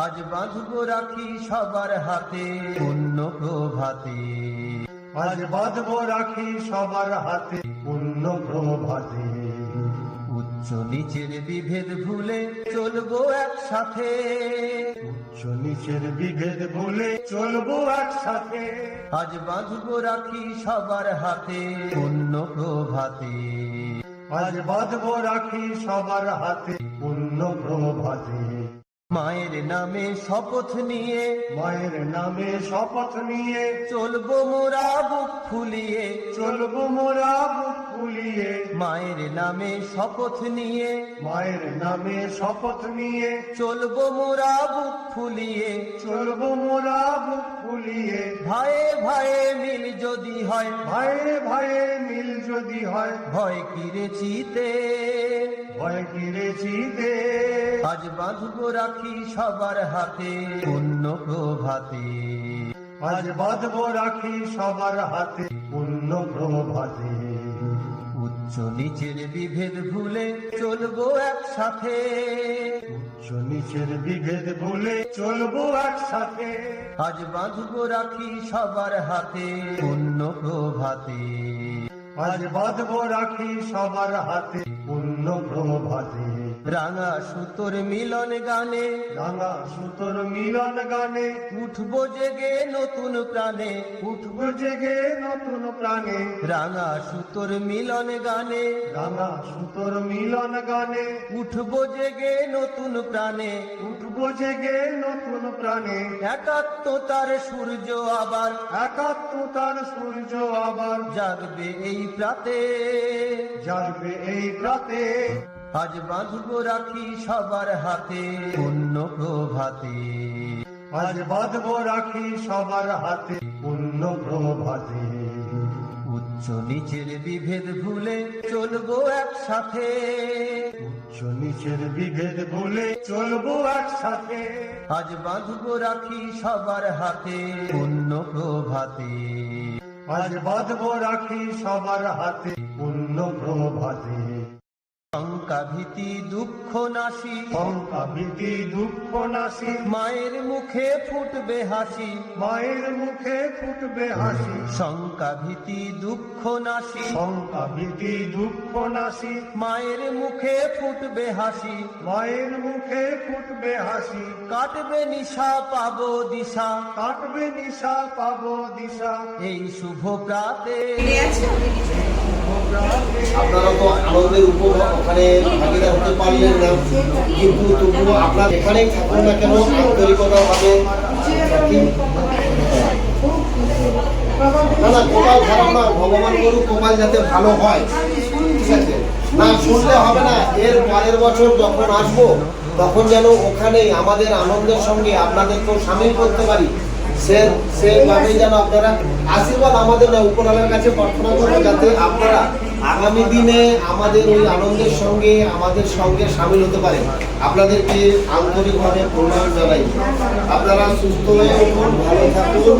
আজ বাঁধবো রাখি সবার হাতে পুণ্য প্রভাতে। আজ বাঁধবো রাখি সবার হাতে পুণ্য প্রভাতে। উচ্চ নিচের বিভেদ ভুলে চলবো একসাথে। উচ্চ নিচের বিভেদ ভুলে চলবো একসাথে। আজ বাঁধবো রাখি সবার হাতে পুণ্য প্রভাতে। আজ বাঁধবো রাখি সবার হাতে পুণ্য প্রভাতে। মায়ের নামে শপথ নিয়ে, মায়ের নামে শপথ নিয়ে চলবো মোরা বুক ফুলিয়ে। চলবো মোরা বুক ফুলিয়ে। মায়ের নামে শপথ নিয়ে, মায়ের নামে শপথ নিয়ে চলবো মোরা বুক ফুলিয়ে। চলবো মোরা বুক ফুলিয়ে। ভাইয়ে ভাইয়ে মিল যদি হয়, ভাইয়ে ভাইয়ে মিল যদি হয়, ভয় কিরেছিতে। ভয় কিরেছি দে। আজ বাঁধবো রাখি সবার হাতে পুণ্য প্রভাতে। আজ বাঁধবো রাখি সবার হাতে পুণ্য প্রভাতে। উচ্চ নিচের বিভেদ ভুলে চলবো একসাথে। উচ্চ নিচের বিভেদ ভুলে চলবো একসাথে। আজ বাঁধবো রাখি সবার হাতে পুণ্য প্রভাতে। আজ বাঁধবো রাখি সবার হাতে পুণ্য প্রভাতে। রাঙা সুতোর মিলন গানে, রাঙা সুতোর মিলন গানে উঠবো জেগে নতুন প্রাণে। উঠবো জেগে নতুন প্রাণে। রাঙা সুতোর মিলন গানে, রাঙা সুতোর মিলন গানে উঠবো জেগে নতুন প্রাণে। উঠবো জেগে নতুন প্রাণে। একাত্মতার সূর্য আবার, একাত্মতার সূর্য আবার জাগবে এই প্রাতে। জাগবে এই প্রাতে। আজ বাঁধবো রাখি সবার হাতে পুণ্য প্রভাতে। আজ বাঁধবো রাখি সবার হাতে পুণ্য প্রভাতে। উচ্চ নিচের বিভেদ ভুলে চলবো একসাথে। উচ্চ নিচের বিভেদ ভুলে চলবো একসাথে। আজ বাঁধবো রাখি সবার হাতে পুণ্য প্রভাতে। আজ বাঁধবো রাখি সবার হাতে পুণ্য প্রভাতে। শঙ্কা ভীতি দুঃখ নাশি, শঙ্কা ভীতি দুঃখ নাশি, মায়ের মুখে ফুটবে হাসি। মায়ের মুখে ফুটবে হাসি। শঙ্কা ভীতি দুঃখ নাশি, শঙ্কা ভীতি দুঃখ নাশি, মায়ের মুখে ফুটবে হাসি। মায়ের মুখে ফুটবে হাসি। কাটবে নিশা পাবো দিশা, কাটবে নিশা পাবো দিশা। এই শুভ প্রাতে। আপনারা তো আনন্দের উপভোগ ওখানে ভাগিদার হতে পারলেন না, কিন্তু তবুও আপনার এখানেই থাকুন না কেন আন্তরিকতা ভাবে। না না, কপাল খারাপ না, ভগবান করুক কপাল যাতে ভালো হয়, ঠিক আছে? না শুনলে হবে না, এর পরের বছর যখন আসবো তখন যেন ওখানেই আমাদের আনন্দের সঙ্গে আপনাদেরকেও সামিল করতে পারি। সেভাবেই যেন আপনারা আশীর্বাদ আমাদের উপরওয়ালার কাছে প্রার্থনা করবো, যাতে আপনারা আগামী দিনে আমাদের ওই আনন্দের সঙ্গে আমাদের সঙ্গে সামিল হতে পারে। আপনাদেরকে আন্তরিকভাবে প্রণাম জানাই। আপনারা সুস্থ হয়ে উঠুন, ভালো থাকুন।